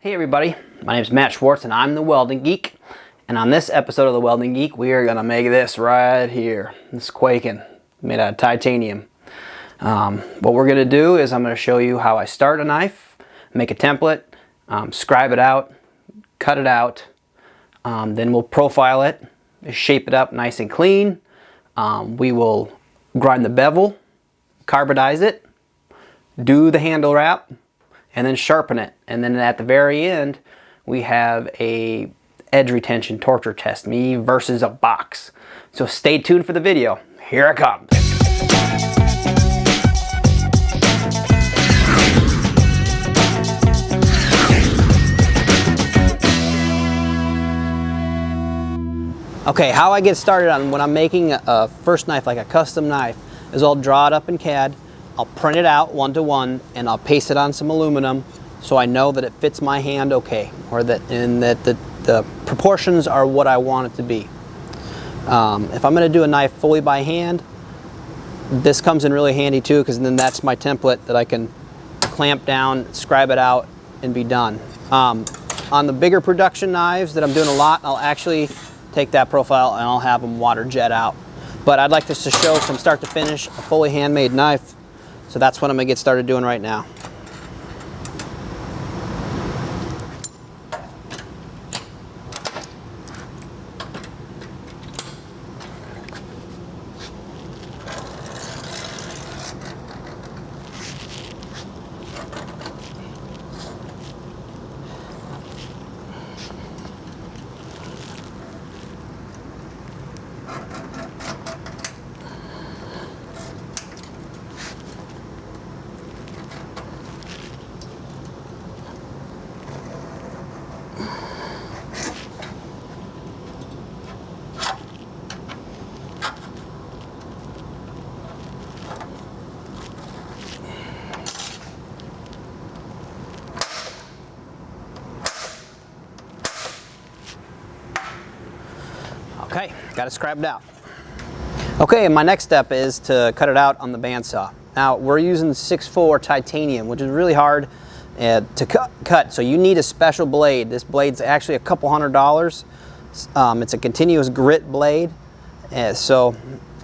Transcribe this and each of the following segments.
Hey everybody, my name is Matt Schwartz and I'm the Welding Geek. And on this episode of the Welding Geek, we are going to make this right here. This Quaking, made out of titanium. What we're going to do is I'm going to show you how I start a knife, make a template, scribe it out, cut it out, then we'll profile it, shape it up nice and clean. We will grind the bevel, carburize it, do the handle wrap, and then sharpen it. And then at the very end, we have a edge retention torture test, me versus a box. So stay tuned for the video. Here it comes. Okay, how I get started on when I'm making a first knife, like a custom knife, is I'll draw it up in CAD, I'll print it out 1-to-1, and I'll paste it on some aluminum so I know that it fits my hand okay, or that the proportions are what I want it to be. If I'm going to do a knife fully by hand, this comes in really handy too, because then that's my template that I can clamp down, scribe it out, and be done. On the bigger production knives that I'm doing a lot, I'll actually take that profile and I'll have them water jet out. But I'd like this to show from start to finish a fully handmade knife. So that's what I'm going to get started doing right now. Okay, got it scribed out. Okay, and my next step is to cut it out on the bandsaw. Now, we're using 6.4 titanium, which is really hard to cut, so you need a special blade. This blade's actually a couple $100. It's a continuous grit blade, so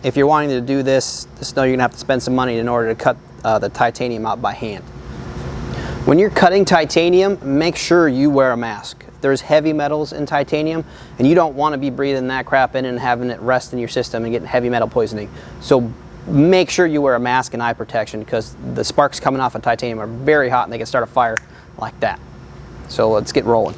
if you're wanting to do this, just know you're gonna have to spend some money in order to cut the titanium out by hand. When you're cutting titanium, make sure you wear a mask. There's heavy metals in titanium, and you don't want to be breathing that crap in and having it rest in your system and getting heavy metal poisoning. So make sure you wear a mask and eye protection, because the sparks coming off of titanium are very hot and they can start a fire like that. So let's get rolling.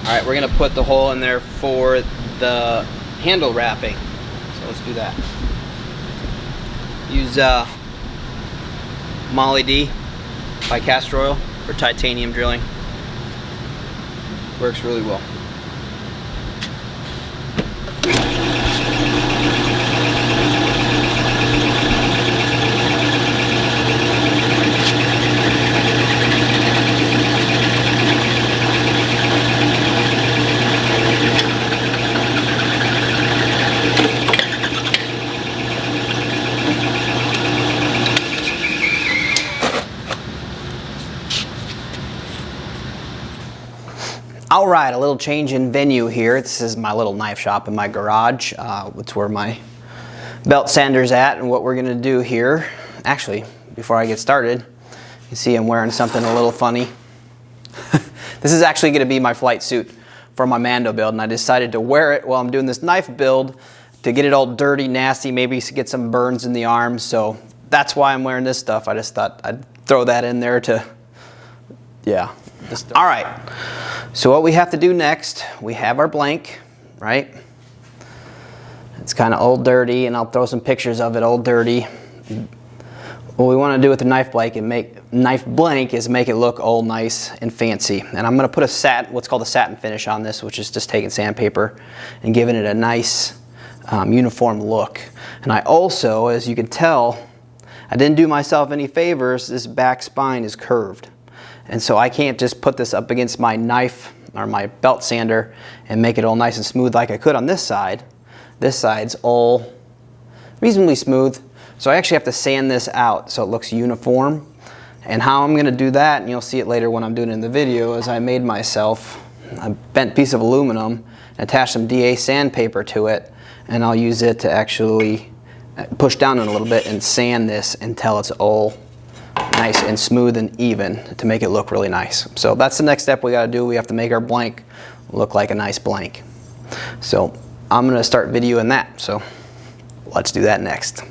Alright, we're going to put the hole in there for the handle wrapping. So let's do that. Use Molly D by Castor Oil for titanium drilling. Works really well. Alright, a little change in venue here. This is my little knife shop in my garage. It's where my belt sander's at, and what we're going to do here, actually, before I get started, you see I'm wearing something a little funny. This is actually going to be my flight suit for my Mando build, and I decided to wear it while I'm doing this knife build to get it all dirty, nasty, maybe get some burns in the arms, so that's why I'm wearing this stuff. I just thought I'd throw that in there to, yeah. Alright, so what we have to do next, we have our blank, right? It's kind of old dirty, and I'll throw some pictures of it old dirty. What we want to do with the knife blank is make it look old nice and fancy. And I'm going to put a what's called a satin finish on this, which is just taking sandpaper and giving it a nice uniform look. And I also, as you can tell, I didn't do myself any favors. This back spine is curved. And so I can't just put this up against my knife or my belt sander and make it all nice and smooth like I could on this side. This side's all reasonably smooth. So I actually have to sand this out so it looks uniform. And how I'm going to do that, and you'll see it later when I'm doing it in the video, is I made myself a bent piece of aluminum and attached some DA sandpaper to it. And I'll use it to actually push down it a little bit and sand this until it's all nice and smooth and even to make it look really nice. So that's the next step we got to do. We have to make our blank look like a nice blank. So I'm going to start videoing that. So let's do that next.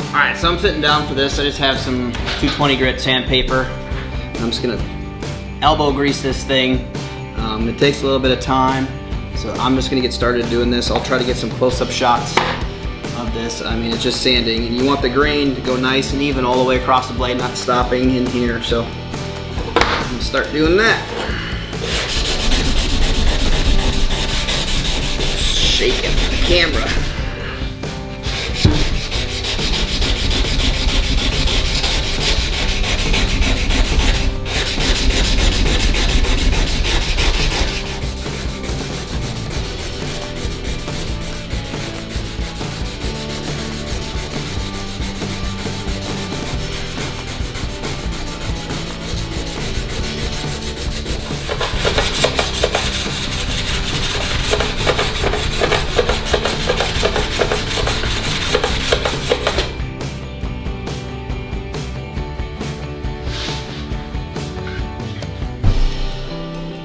Alright, so I'm sitting down for this. I just have some 220 grit sandpaper. I'm just going to elbow grease this thing. It takes a little bit of time, so I'm just going to get started doing this. I'll try to get some close-up shots of this. I mean, it's just sanding, and you want the grain to go nice and even all the way across the blade, not stopping in here. So I'm going to start doing that. Shaking the camera.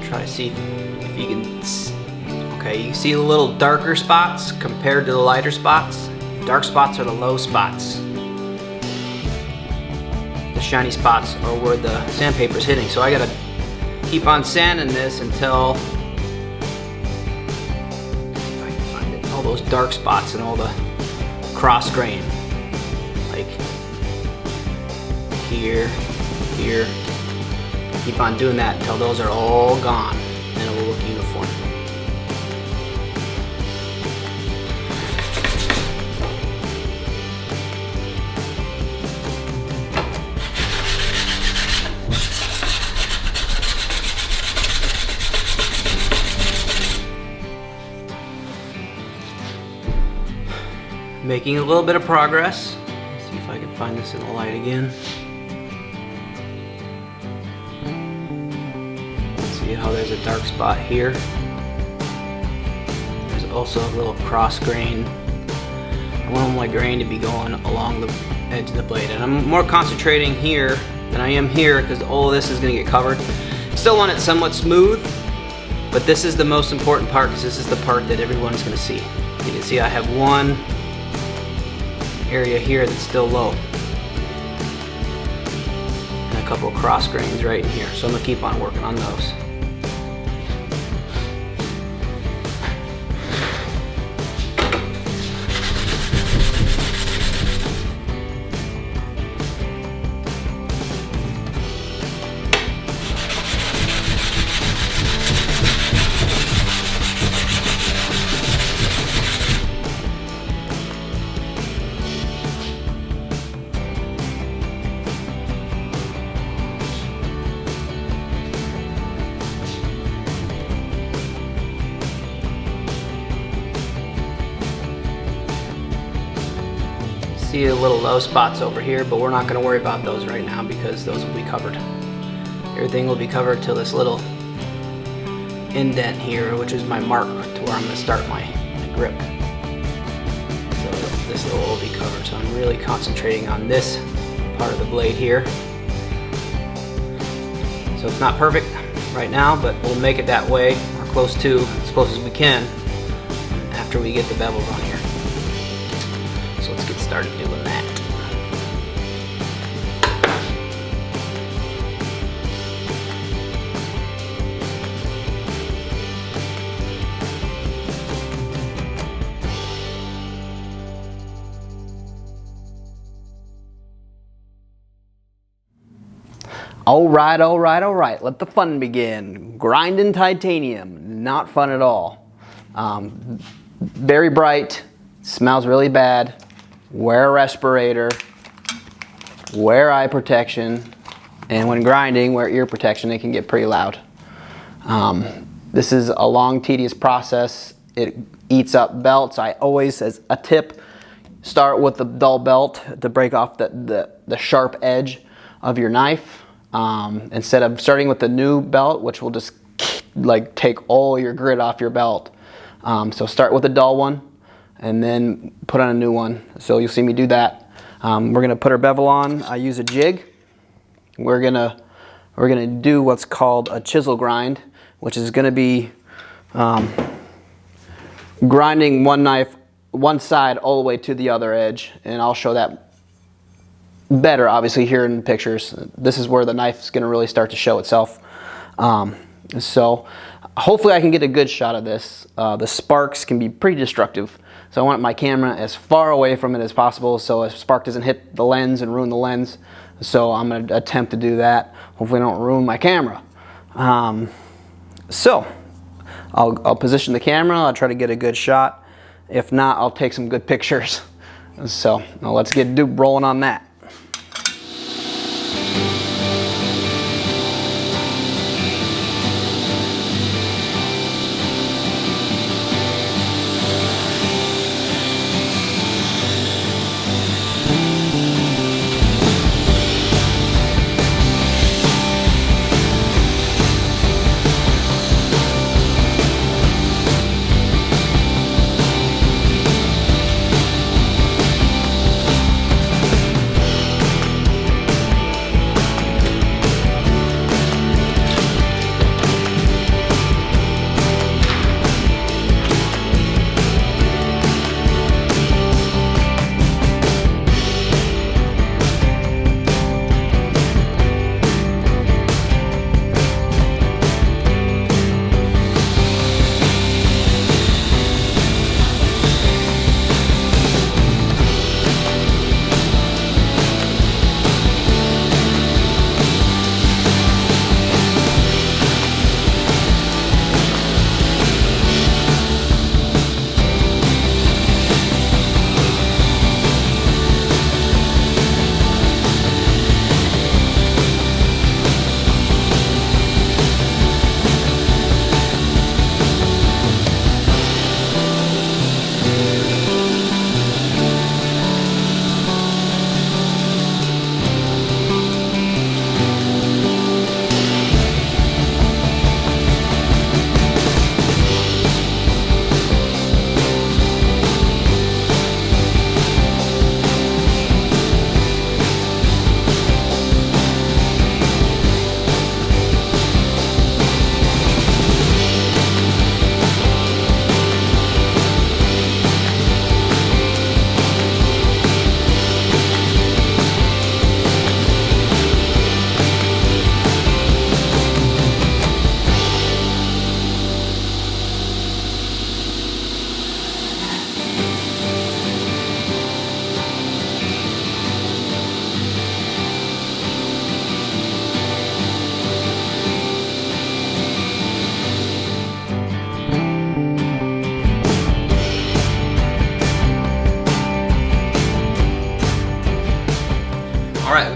Try to see if you can, okay, you can see the little darker spots compared to the lighter spots. Dark spots are the low spots. The shiny spots are where the sandpaper is hitting. So I gotta keep on sanding this until, if I can find it, all those dark spots and all the cross grain. Like here, here. Keep on doing that until those are all gone, and it will look uniform. Making a little bit of progress. Let's see if I can find this in the light again. See how there's a dark spot here. There's also a little cross grain. I want my grain to be going along the edge of the blade, and I'm more concentrating here than I am here because all of this is going to get covered. Still want it somewhat smooth, But this is the most important part because this is the part that everyone's going to see. You can see I have one area here that's still low. And a couple of cross grains right in here. So I'm going to keep on working on those. See the little low spots over here, but we're not going to worry about those right now because those will be covered. Everything will be covered till this little indent here, which is my mark to where I'm going to start my grip. So this will all be covered. So I'm really concentrating on this part of the blade here. So it's not perfect right now, but we'll make it that way, or close to, as close as we can, after we get the bevels on here. So let's get started doing that. All right. Let the fun begin. Grinding titanium, not fun at all. Very bright, smells really bad. Wear a respirator, wear eye protection, and when grinding, wear ear protection. It can get pretty loud. This is a long, tedious process. It eats up belts. I always, as a tip, start with the dull belt to break off the sharp edge of your knife. Instead of starting with the new belt, which will just like take all your grit off your belt. So start with a dull one and then put on a new one. So you'll see me do that. We're gonna put our bevel on. I use a jig. We're gonna do what's called a chisel grind, which is gonna be grinding one side all the way to the other edge, and I'll show that better obviously here in the pictures. This is where the knife is gonna really start to show itself. So hopefully I can get a good shot of this. The sparks can be pretty destructive. So I want my camera as far away from it as possible so a spark doesn't hit the lens and ruin the lens. So I'm going to attempt to do that. Hopefully I don't ruin my camera. So I'll position the camera. I'll try to get a good shot. If not, I'll take some good pictures. So now let's get rolling on that.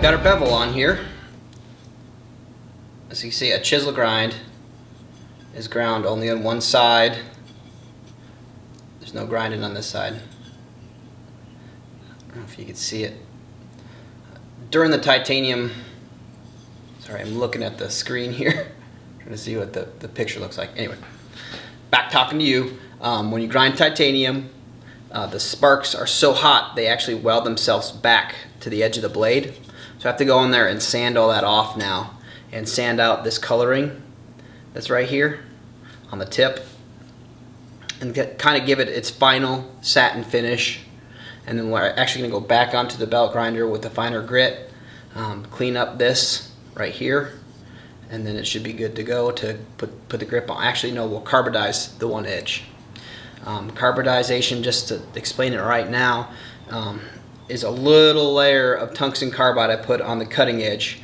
got our bevel on here. As you see, a chisel grind is ground only on one side. There's no grinding on this side. I don't know if you can see it. During the titanium, sorry, I'm looking at the screen here, trying to see what the picture looks like. Anyway, back talking to you. When you grind titanium, the sparks are so hot they actually weld themselves back to the edge of the blade. So I have to go in there and sand all that off now, and sand out this coloring that's right here on the tip, and kind of give it its final satin finish. And then we're actually going to go back onto the belt grinder with a finer grit, clean up this right here, and then it should be good to go to put the grip on. Actually, no, we'll carbonize the one edge. Carbonization, just to explain it right now, is a little layer of tungsten carbide I put on the cutting edge,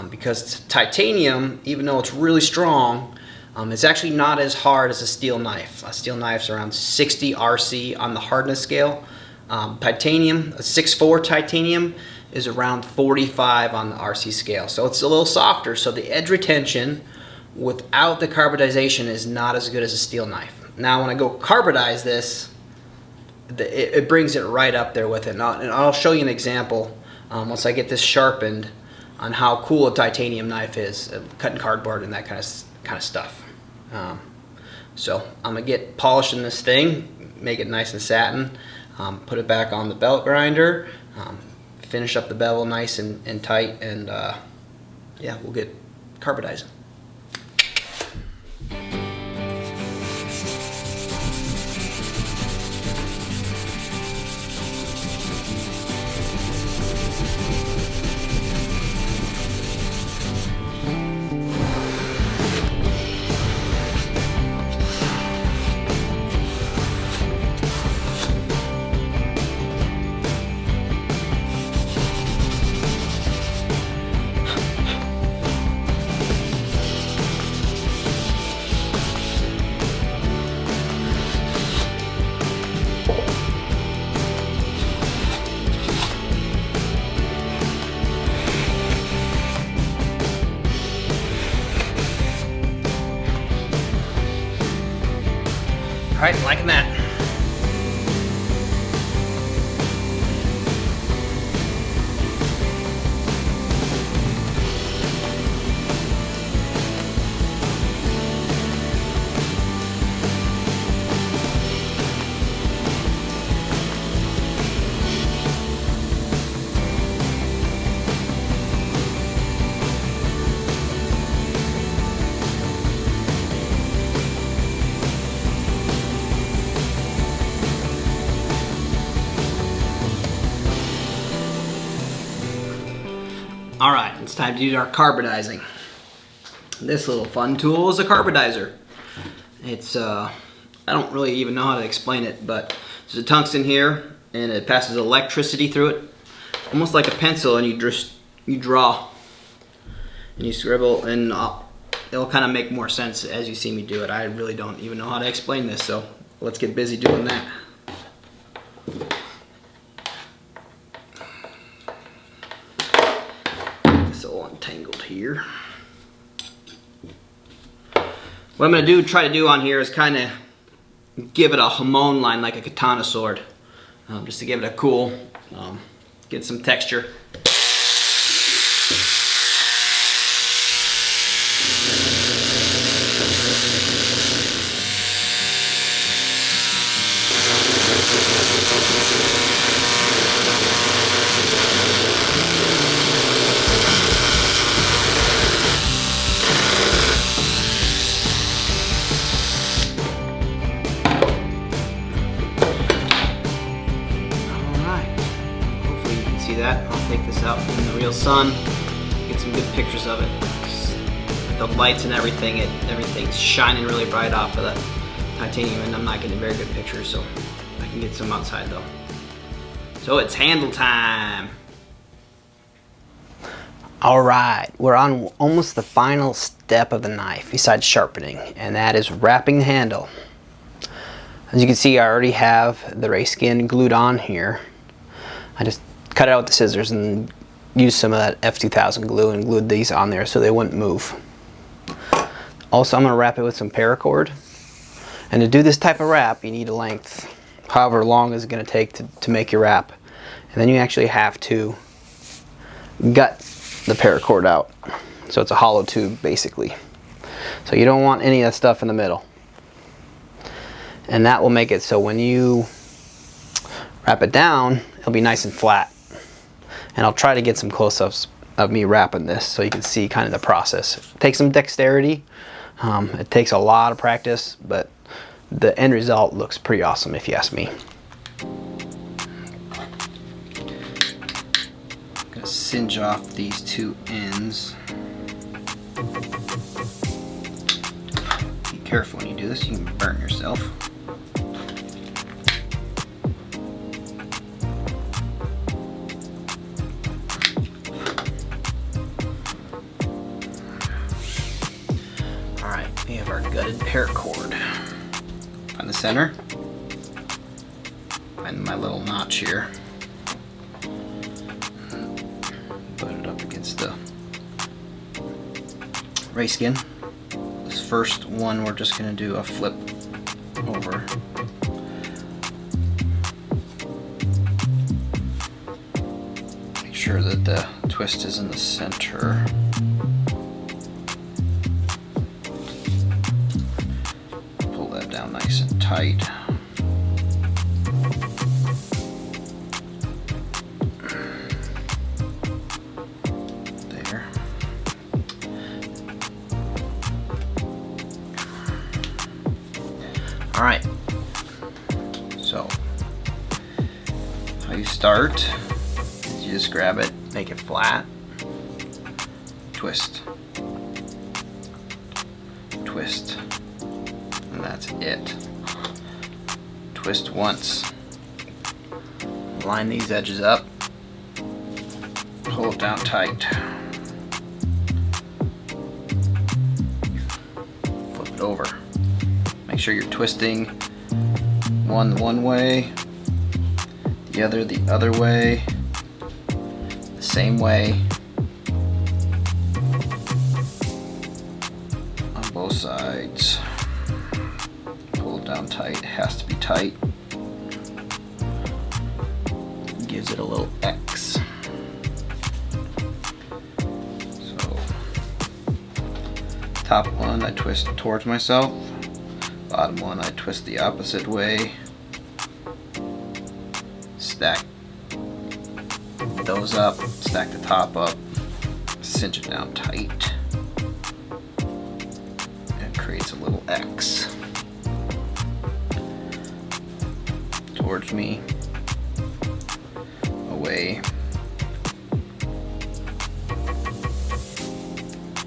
because titanium, even though it's really strong, it's actually not as hard as a steel knife. A steel knife's around 60 RC on the hardness scale. Titanium, a 6.4 titanium, is around 45 on the RC scale. So it's a little softer, so the edge retention without the carbonization is not as good as a steel knife. Now when I go carbonize this, it brings it right up there with it. And I'll show you an example once I get this sharpened on how cool a titanium knife is, cutting cardboard and that kind of stuff. So I'm gonna get polishing this thing, make it nice and satin, put it back on the belt grinder, finish up the bevel nice and tight, and yeah, we'll get carbonizing. Alright, liking that. Alright, it's time to do our carbonizing. This little fun tool is a carbonizer. It's, I don't really even know how to explain it, but there's a tungsten here, and it passes electricity through it, almost like a pencil, and you draw, and you scribble, and it'll kind of make more sense as you see me do it. I really don't even know how to explain this, so let's get busy doing that. Untangled here. What I'm going to try to do on here is kind of give it a hamon line like a katana sword, just to give it a cool, get some texture. That. I'll take this out in the real sun, get some good pictures of it. With the lights and everything, everything's shining really bright off of that titanium, and I'm not getting very good pictures, so I can get some outside though. So it's handle time. Alright, we're on almost the final step of the knife besides sharpening, and that is wrapping the handle. As you can see, I already have the race skin glued on here. I just cut it out with the scissors and used some of that F2000 glue and glued these on there so they wouldn't move. Also, I'm going to wrap it with some paracord. And to do this type of wrap, you need a length, however long is it going to take to make your wrap. And then you actually have to gut the paracord out. So it's a hollow tube, basically. So you don't want any of that stuff in the middle. And that will make it so when you wrap it down, it'll be nice and flat. And I'll try to get some close-ups of me wrapping this so you can see kind of the process. It takes some dexterity. It takes a lot of practice, but the end result looks pretty awesome if you ask me. I'm gonna singe off these two ends. Be careful when you do this, you can burn yourself. Alright, we have our gutted paracord. Find the center. Find my little notch here. Put it up against the race skin. This first one we're just going to do a flip over. Make sure that the twist is in the center. Pull that down nice and tight. There. All right. So, how you start is you just grab it, make it flat, twist, twist, and that's it. Twist once. Line these edges up, pull it down tight, flip it over. Make sure you're twisting one way, the other way, the same way on both sides. Pull it down tight. It has to be tight. Gives it a little X. So top one I twist towards myself. Bottom one I twist the opposite way. Stack those up, stack the top up, cinch it down tight, and creates a little X towards me, away,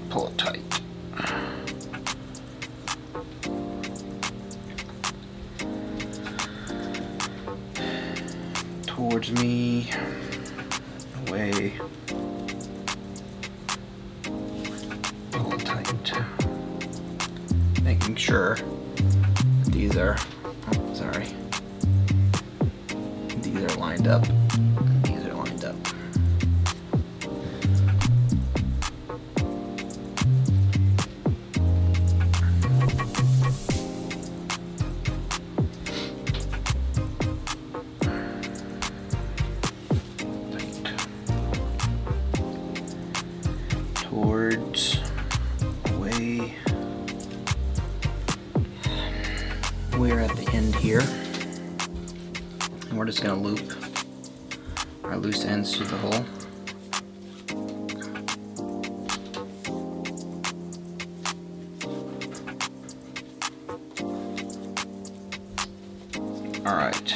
pull it tight. Towards me, away, pull it tight. Making sure these are, oh, sorry, these are lined up, and these are lined up. Towards, away. We're at the end here, and we're just going to loop our loose ends through the hole. All right,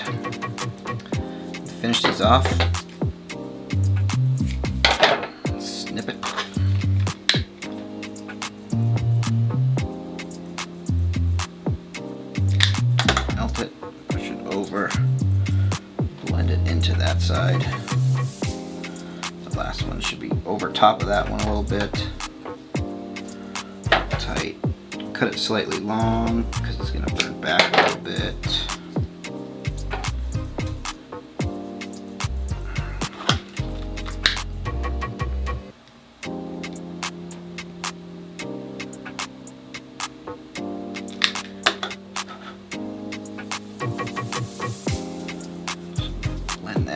finish these off. Snip it. Melt it, push it over, blend it into that side. The last one should be over top of that one a little bit. Tight. Cut it slightly long because it's going to burn back a little bit.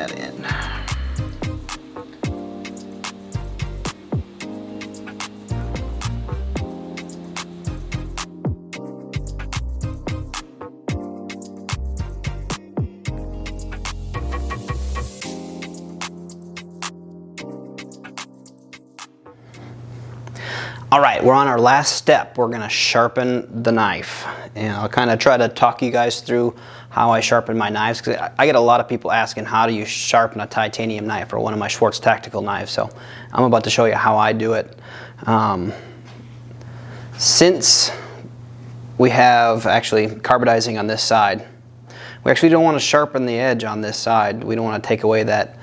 that in. All right, we're on our last step. We're gonna sharpen the knife. And I'll kind of try to talk you guys through how I sharpen my knives, because I get a lot of people asking how do you sharpen a titanium knife or one of my Schwartz tactical knives. So I'm about to show you how I do it. Since we have actually carburizing on this side, we actually don't want to sharpen the edge on this side. We don't want to take away that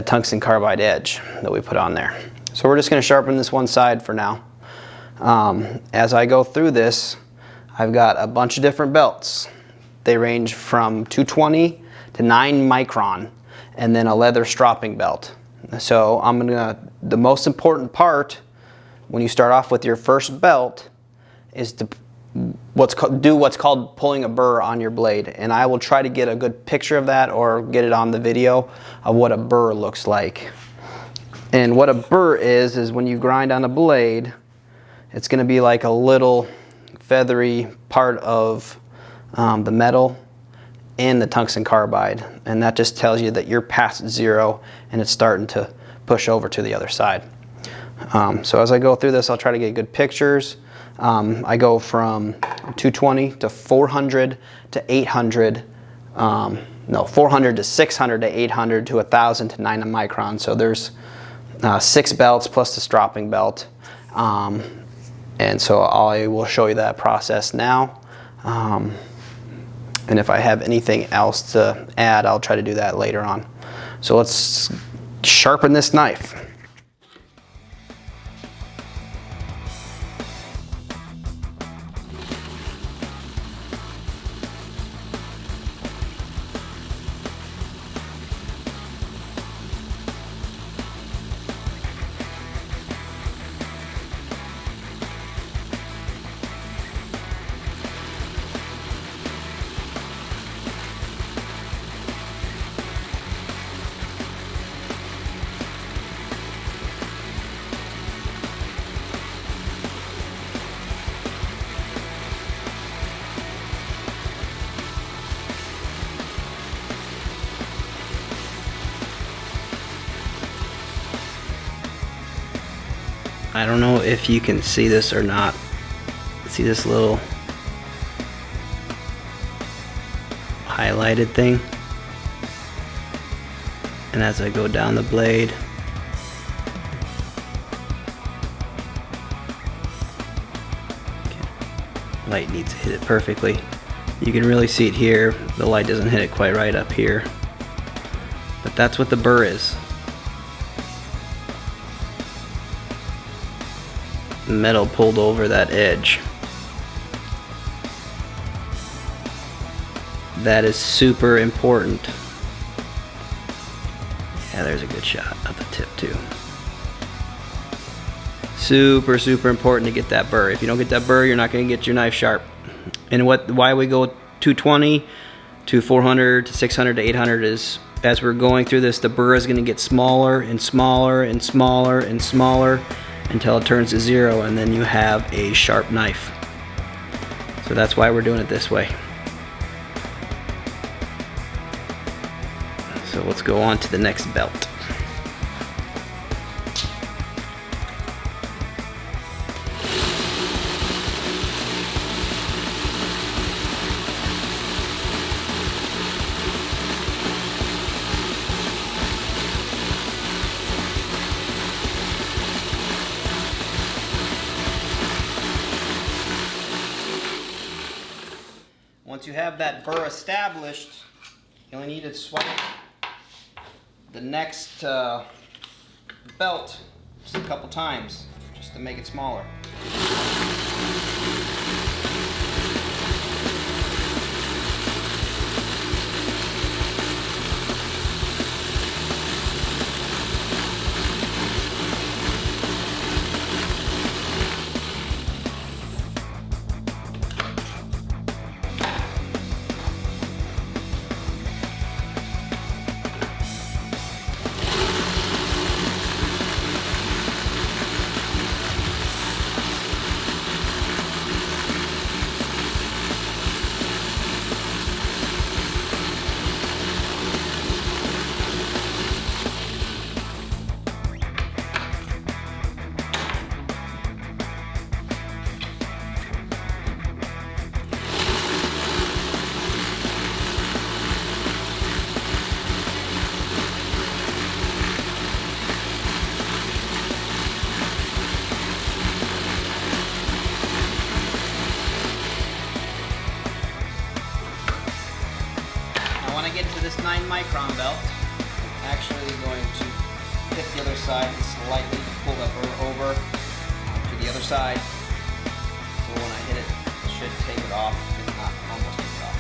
tungsten carbide edge that we put on there. So we're just going to sharpen this one side for now. As I go through this, I've got a bunch of different belts. They range from 220 to 9 micron, and then a leather stropping belt. So the most important part when you start off with your first belt is to do what's called pulling a burr on your blade. And I will try to get a good picture of that or get it on the video of what a burr looks like. And what a burr is when you grind on a blade, it's going to be like a little feathery part of the metal in the tungsten carbide, and that just tells you that you're past zero and it's starting to push over to the other side. So as I go through this, I'll try to get good pictures. I go from 220 to 400 to 800, 400 to 600 to 800 to 1000 to 9 micron. So there's 6 belts plus the stropping belt. And so I will show you that process now. And if I have anything else to add, I'll try to do that later on. So let's sharpen this knife. I don't know if you can see this or not. See this little highlighted thing? And as I go down the blade, light needs to hit it perfectly. You can really see it here. The light doesn't hit it quite right up here. But that's what the burr is. Metal pulled over that edge. That is super important. Yeah, there's a good shot of the tip too. Super, super important to get that burr. If you don't get that burr, you're not going to get your knife sharp. And why we go 220 to 400 to 600 to 800 is, as we're going through this, the burr is going to get smaller and smaller and smaller and smaller until it turns to 0, and then you have a sharp knife. So that's why we're doing it this way. So let's go on to the next belt. Once you have that burr established, you only need to swipe the next belt just a couple times, just to make it smaller. this 9-micron belt, I'm actually going to hit the other side and slightly pull that over to the other side. So when I hit it, it should take it off, if not almost take it off.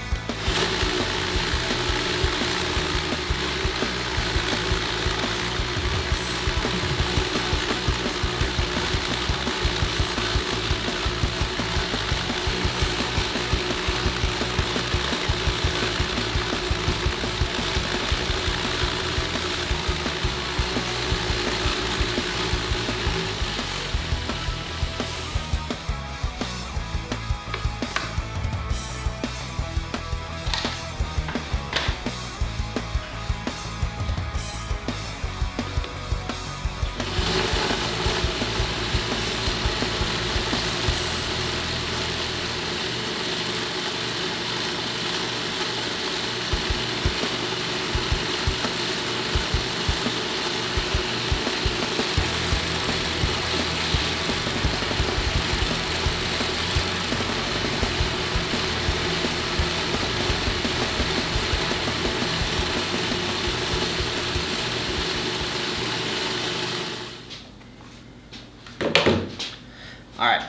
Alright,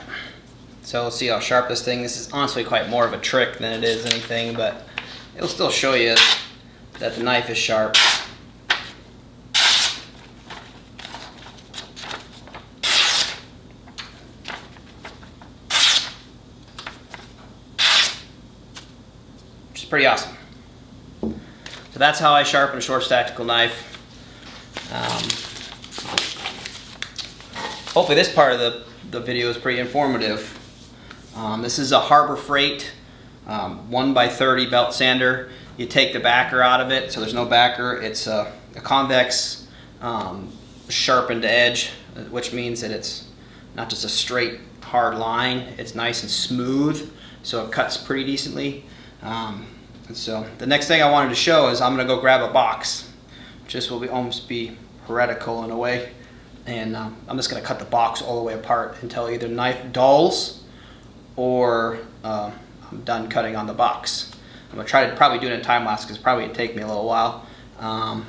so let's see how sharp this thing is. This is honestly quite more of a trick than it is anything, but it'll still show you that the knife is sharp. Which is pretty awesome. So that's how I sharpen a short tactical knife. Hopefully this part of the video is pretty informative. This is a Harbor Freight 1x30 belt sander. You take the backer out of it, so there's no backer. It's a convex sharpened edge, which means that it's not just a straight hard line. It's nice and smooth, so it cuts pretty decently. And so the next thing I wanted to show is I'm going to go grab a box. Just will almost be heretical in a way. And I'm just going to cut the box all the way apart until either knife dulls or I'm done cutting on the box. I'm going to try to probably do it in time lapse because probably it'd take me a little while.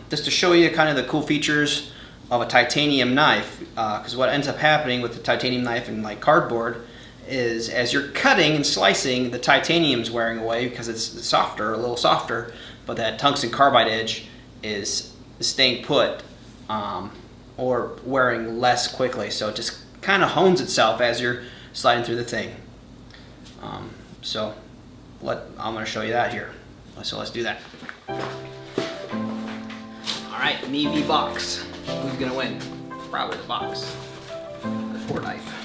Just to show you kind of the cool features of a titanium knife, because what ends up happening with the titanium knife and like cardboard is as you're cutting and slicing, the titanium's wearing away because it's softer, a little softer, but that tungsten carbide edge is staying put. Or wearing less quickly, so it just kind of hones itself as you're sliding through the thing. I'm going to show you that here. So let's do that. All right, an EV box. Who's going to win? Probably the box. The Ford knife.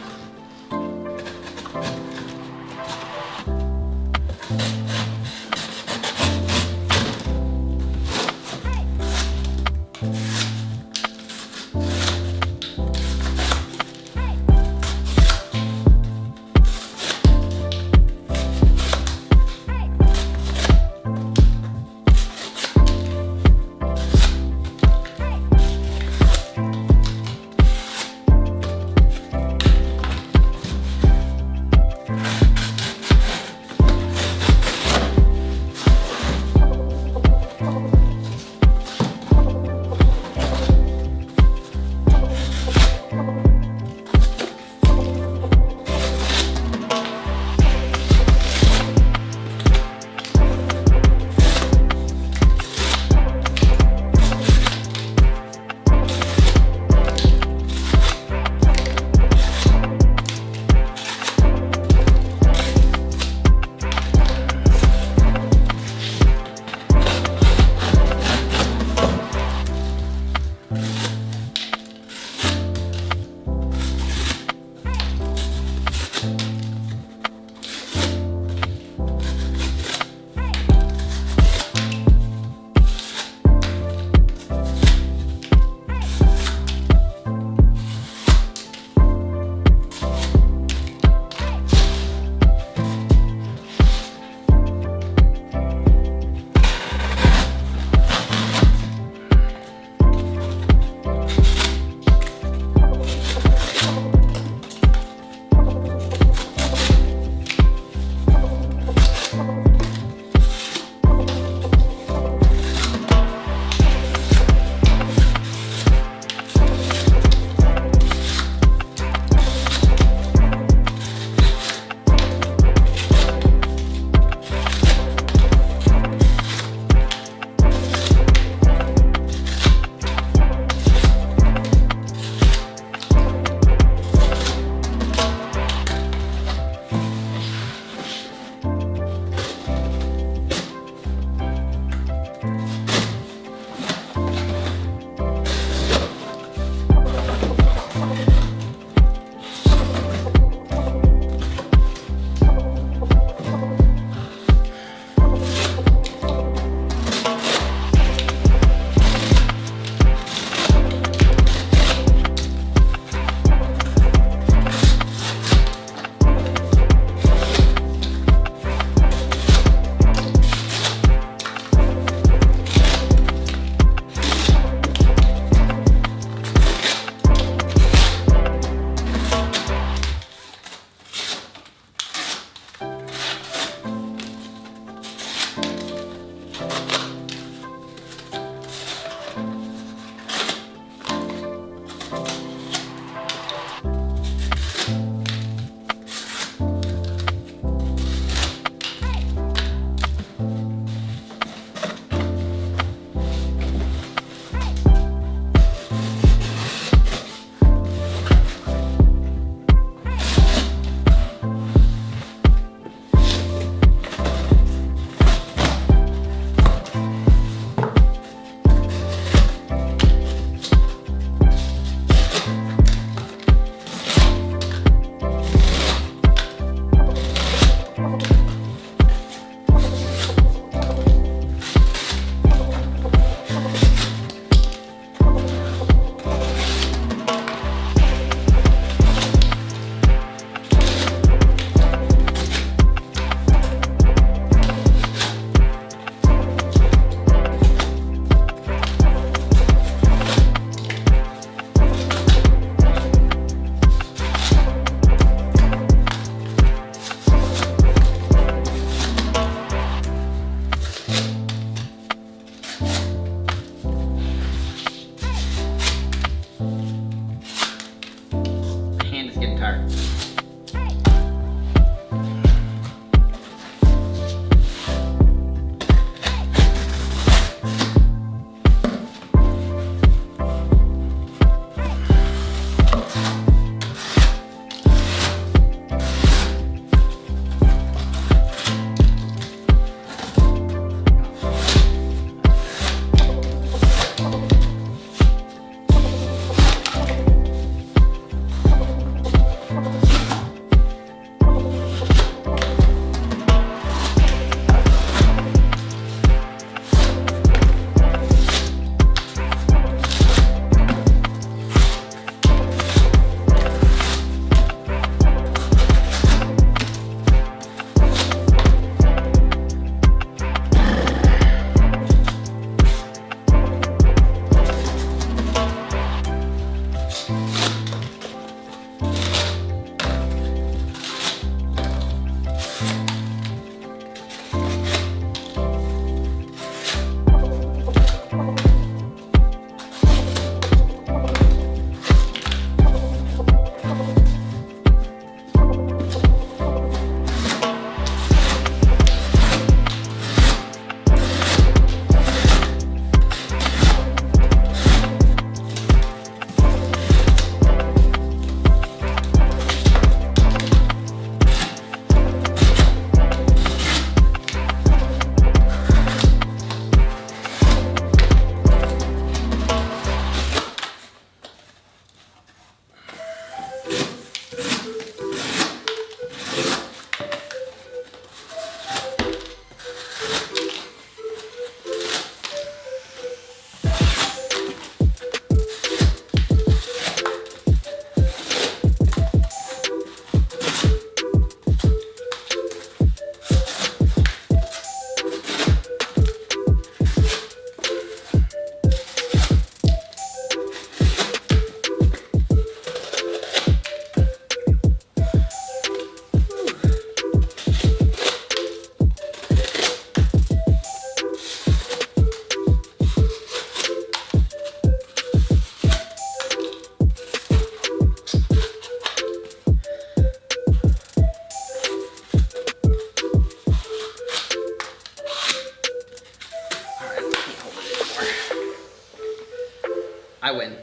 I win.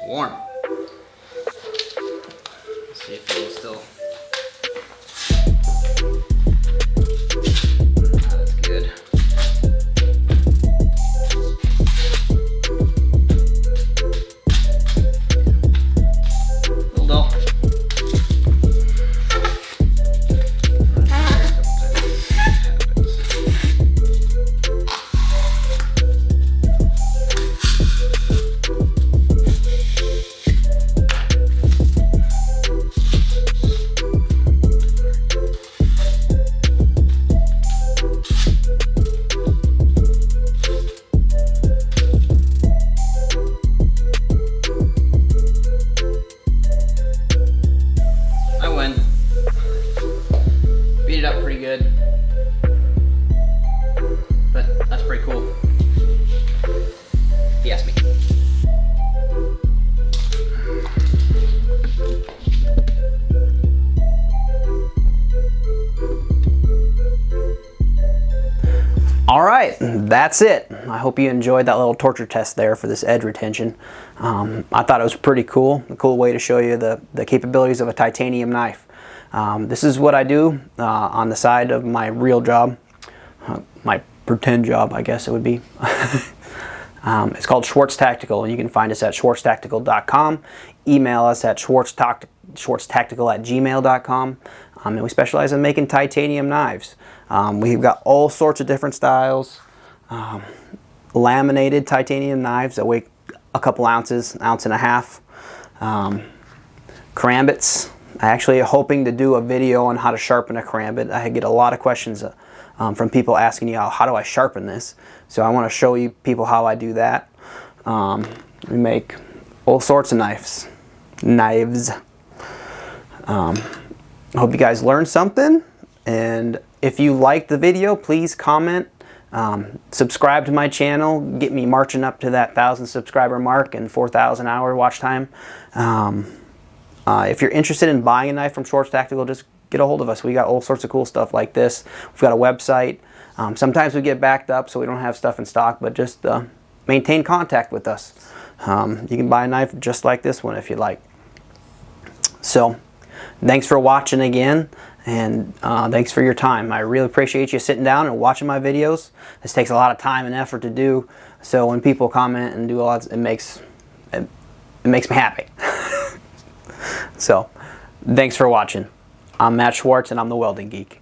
Warm. Let's see if it'll still. That's good. Little dull. Beat it up pretty good, but that's pretty cool, if you ask me. All right, that's it. I hope you enjoyed that little torture test there for this edge retention. I thought it was pretty cool, a cool way to show you the capabilities of a titanium knife. This is what I do on the side of my real job, my pretend job, I guess it would be. It's called Schwartz Tactical, and you can find us at schwartztactical.com. Email us at schwartztactical@gmail.com. And we specialize in making titanium knives. We've got all sorts of different styles. Laminated titanium knives that weigh a couple ounces, an ounce and a half. Karambits. I actually am hoping to do a video on how to sharpen a karambit. I get a lot of questions from people asking you, how do I sharpen this? So I want to show you people how I do that. We make all sorts of knives. I hope you guys learned something, and if you liked the video, please comment, subscribe to my channel, get me marching up to that 1,000 subscriber mark and 4,000 hour watch time. If you're interested in buying a knife from Schwartz Tactical, just get a hold of us. We got all sorts of cool stuff like this. We've got a website. Sometimes we get backed up, so we don't have stuff in stock, but just maintain contact with us. You can buy a knife just like this one if you like. So, thanks for watching again, and thanks for your time. I really appreciate you sitting down and watching my videos. This takes a lot of time and effort to do, so when people comment and do a lot, it makes me happy. So, thanks for watching. I'm Matt Schwartz, and I'm the Welding Geek.